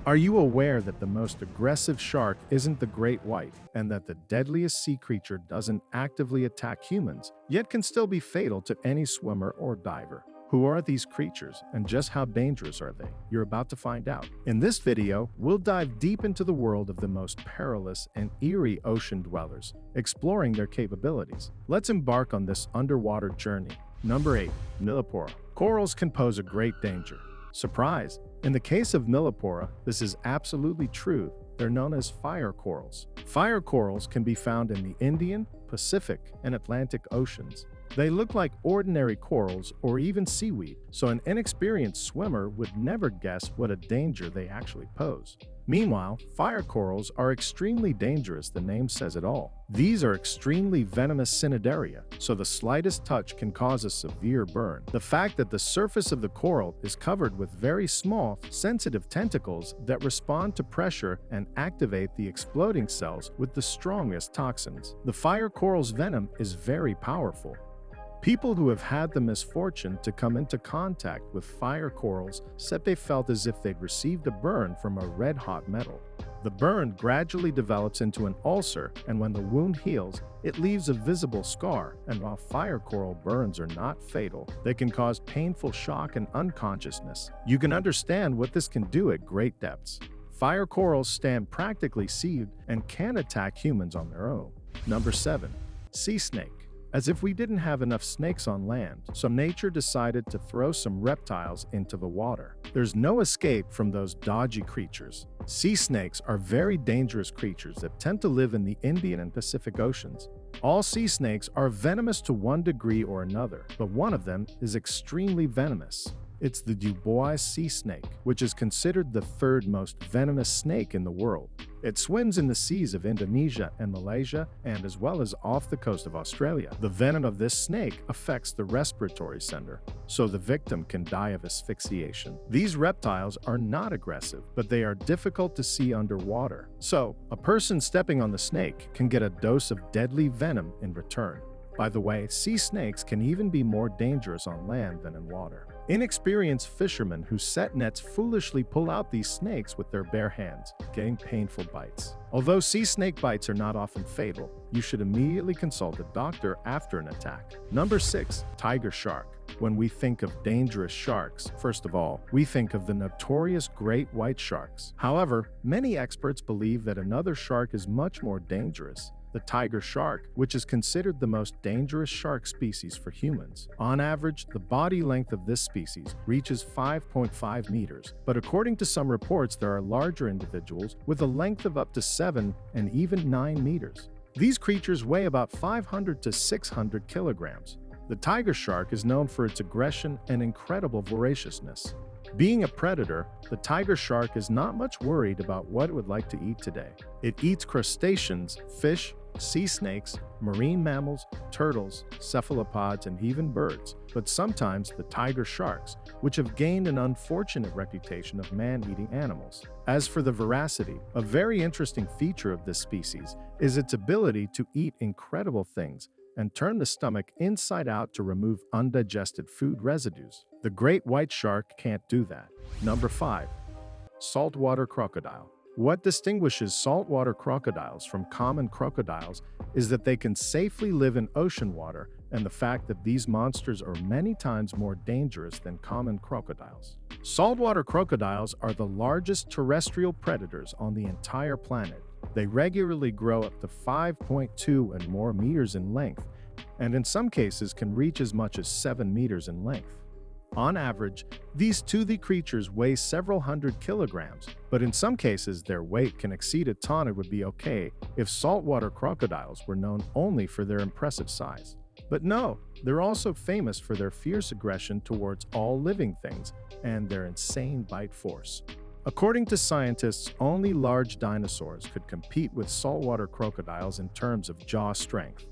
Are you aware that the most aggressive shark isn't the great white, and that the deadliest sea creature doesn't actively attack humans, yet can still be fatal to any swimmer or diver? Who are these creatures, and just how dangerous are they? You're about to find out. In this video, we'll dive deep into the world of the most perilous and eerie ocean dwellers, exploring their capabilities. Let's embark on this underwater journey. Number 8. Millepora. Corals can pose a great danger. Surprise! In the case of Millepora, this is absolutely true. They're known as fire corals. Fire corals can be found in the Indian, Pacific, and Atlantic Oceans. They look like ordinary corals or even seaweed, so an inexperienced swimmer would never guess what a danger they actually pose. Meanwhile, fire corals are extremely dangerous, the name says it all. These are extremely venomous cnidaria, so the slightest touch can cause a severe burn. The fact that the surface of the coral is covered with very small, sensitive tentacles that respond to pressure and activate the exploding cells with the strongest toxins. The fire coral's venom is very powerful. People who have had the misfortune to come into contact with fire corals said they felt as if they'd received a burn from a red-hot metal. The burn gradually develops into an ulcer, and when the wound heals, it leaves a visible scar. And while fire coral burns are not fatal, they can cause painful shock and unconsciousness. You can understand what this can do at great depths. Fire corals stand practically seaweed and can attack humans on their own. Number 7. Sea snake. As if we didn't have enough snakes on land, so nature decided to throw some reptiles into the water. There's no escape from those dodgy creatures. Sea snakes are very dangerous creatures that tend to live in the Indian and Pacific Oceans. All sea snakes are venomous to one degree or another, but one of them is extremely venomous. It's the Dubois sea snake, which is considered the third most venomous snake in the world. It swims in the seas of Indonesia and Malaysia, and as well as off the coast of Australia. The venom of this snake affects the respiratory center, so the victim can die of asphyxiation. These reptiles are not aggressive, but they are difficult to see underwater. So, a person stepping on the snake can get a dose of deadly venom in return. By the way, sea snakes can even be more dangerous on land than in water. Inexperienced fishermen who set nets foolishly pull out these snakes with their bare hands, getting painful bites. Although sea snake bites are not often fatal, you should immediately consult a doctor after an attack. Number 6. Tiger shark. When we think of dangerous sharks, first of all, we think of the notorious great white sharks. However, many experts believe that another shark is much more dangerous. The tiger shark, which is considered the most dangerous shark species for humans. On average, the body length of this species reaches 5.5 meters, but according to some reports, there are larger individuals with a length of up to 7 and even 9 meters. These creatures weigh about 500 to 600 kilograms. The tiger shark is known for its aggression and incredible voraciousness. Being a predator, the tiger shark is not much worried about what it would like to eat today. It eats crustaceans, fish, sea snakes, marine mammals, turtles, cephalopods, and even birds. But sometimes the tiger sharks, which have gained an unfortunate reputation of man-eating animals. As for the voracity, a very interesting feature of this species is its ability to eat incredible things and turn the stomach inside out to remove undigested food residues. The great white shark can't do that. Number 5. Saltwater crocodile. What distinguishes saltwater crocodiles from common crocodiles is that they can safely live in ocean water, and the fact that these monsters are many times more dangerous than common crocodiles. Saltwater crocodiles are the largest terrestrial predators on the entire planet. They regularly grow up to 5.2 and more meters in length, and in some cases can reach as much as 7 meters in length. On average, these toothy creatures weigh several hundred kilograms, but in some cases their weight can exceed a ton. It would be okay if saltwater crocodiles were known only for their impressive size. But no, they're also famous for their fierce aggression towards all living things and their insane bite force. According to scientists, only large dinosaurs could compete with saltwater crocodiles in terms of jaw strength.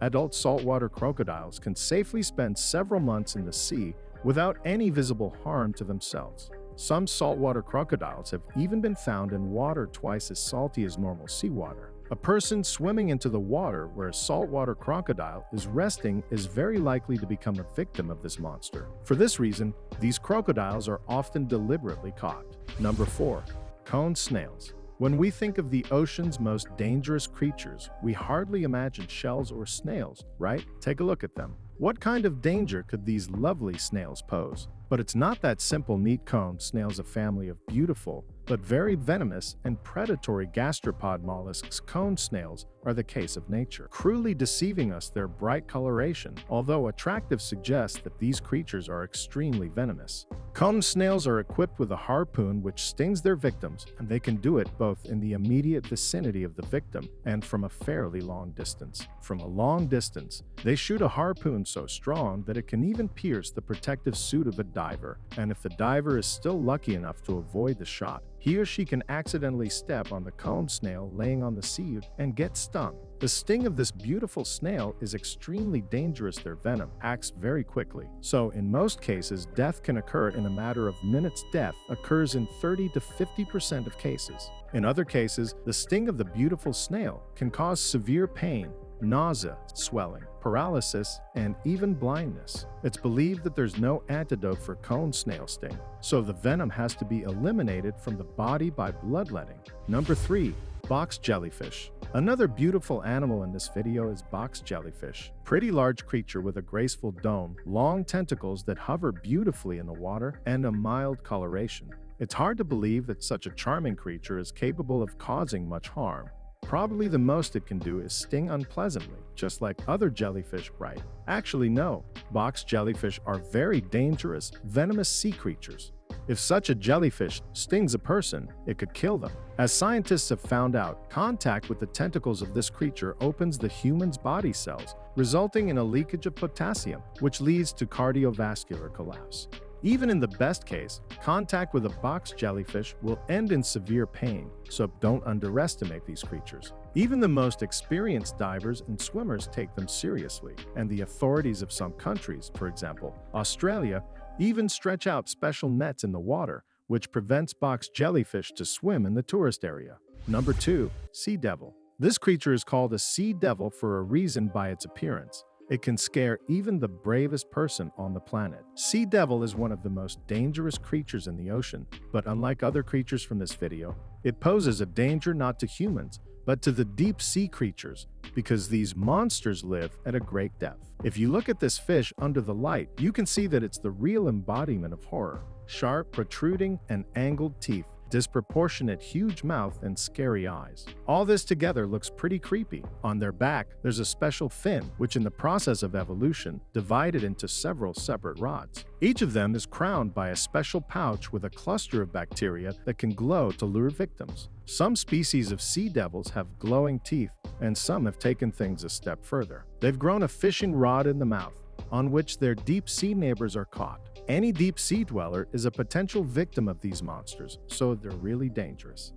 Adult saltwater crocodiles can safely spend several months in the sea without any visible harm to themselves. Some saltwater crocodiles have even been found in water twice as salty as normal seawater. A person swimming into the water where a saltwater crocodile is resting is very likely to become a victim of this monster. For this reason, these crocodiles are often deliberately caught. Number 4. Cone snails. When we think of the ocean's most dangerous creatures, we hardly imagine shells or snails, right? Take a look at them. What kind of danger could these lovely snails pose? But it's not that simple. Meet cone snails, a family of beautiful but very venomous and predatory gastropod mollusks. Cone snails are the case of nature, cruelly deceiving us. Their bright coloration, although attractive, suggests that these creatures are extremely venomous. Cone snails are equipped with a harpoon which stings their victims, and they can do it both in the immediate vicinity of the victim and from a fairly long distance. From a long distance, they shoot a harpoon so strong that it can even pierce the protective suit of a diver, and if the diver is still lucky enough to avoid the shot, he or she can accidentally step on the cone snail laying on the sea and get stung. The sting of this beautiful snail is extremely dangerous. Their venom acts very quickly, so in most cases, death can occur in a matter of minutes. Death occurs in 30 to 50% of cases. In other cases, the sting of the beautiful snail can cause severe pain, nausea, swelling, paralysis, and even blindness. It's believed that there's no antidote for cone snail sting, so the venom has to be eliminated from the body by bloodletting. Number 3. Box jellyfish. Another beautiful animal in this video is box jellyfish. Pretty large creature with a graceful dome, long tentacles that hover beautifully in the water, and a mild coloration. It's hard to believe that such a charming creature is capable of causing much harm. Probably the most it can do is sting unpleasantly, just like other jellyfish, right? Actually, no. Box jellyfish are very dangerous, venomous sea creatures. If such a jellyfish stings a person, it could kill them. As scientists have found out, contact with the tentacles of this creature opens the human's body cells, resulting in a leakage of potassium, which leads to cardiovascular collapse. Even in the best case, contact with a box jellyfish will end in severe pain, so don't underestimate these creatures. Even the most experienced divers and swimmers take them seriously, and the authorities of some countries, for example, Australia, even stretch out special nets in the water, which prevents box jellyfish to swim in the tourist area. Number 2. Sea devil. This creature is called a sea devil for a reason. By its appearance, it can scare even the bravest person on the planet. Sea devil is one of the most dangerous creatures in the ocean, but unlike other creatures from this video, it poses a danger not to humans, but to the deep sea creatures, because these monsters live at a great depth. If you look at this fish under the light, you can see that it's the real embodiment of horror. Sharp, protruding, and angled teeth, disproportionate huge mouth, and scary eyes. All this together looks pretty creepy. On their back, there's a special fin, which in the process of evolution divided into several separate rods. Each of them is crowned by a special pouch with a cluster of bacteria that can glow to lure victims. Some species of sea devils have glowing teeth, and some have taken things a step further. They've grown a fishing rod in the mouth, on which their deep sea neighbors are caught. Any deep sea dweller is a potential victim of these monsters, so they're really dangerous.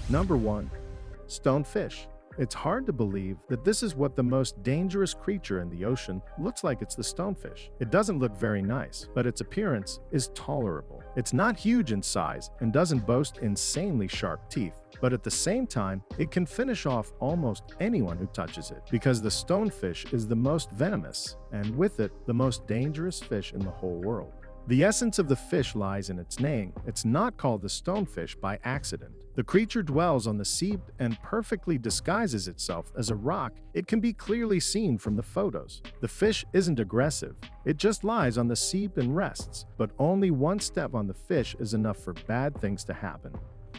Number 1. Stonefish. It's hard to believe that this is what the most dangerous creature in the ocean looks like. It's the stonefish. It doesn't look very nice, but its appearance is tolerable. It's not huge in size and doesn't boast insanely sharp teeth, but at the same time, it can finish off almost anyone who touches it, because the stonefish is the most venomous, and with it, the most dangerous fish in the whole world. The essence of the fish lies in its name. It's not called the stonefish by accident. The creature dwells on the sea and perfectly disguises itself as a rock. It can be clearly seen from the photos. The fish isn't aggressive. It just lies on the sea and rests, but only one step on the fish is enough for bad things to happen.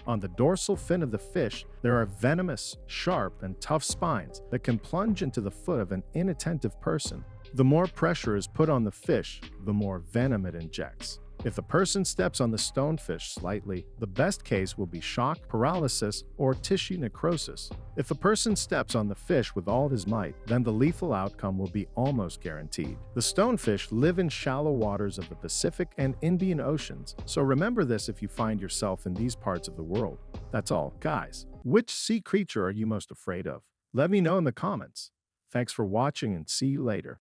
On the dorsal fin of the fish, there are venomous, sharp, and tough spines that can plunge into the foot of an inattentive person. The more pressure is put on the fish, the more venom it injects. If a person steps on the stonefish slightly, the best case will be shock, paralysis, or tissue necrosis. If a person steps on the fish with all his might, then the lethal outcome will be almost guaranteed. The stonefish live in shallow waters of the Pacific and Indian Oceans, so remember this if you find yourself in these parts of the world. That's all, guys. Which sea creature are you most afraid of? Let me know in the comments. Thanks for watching and see you later.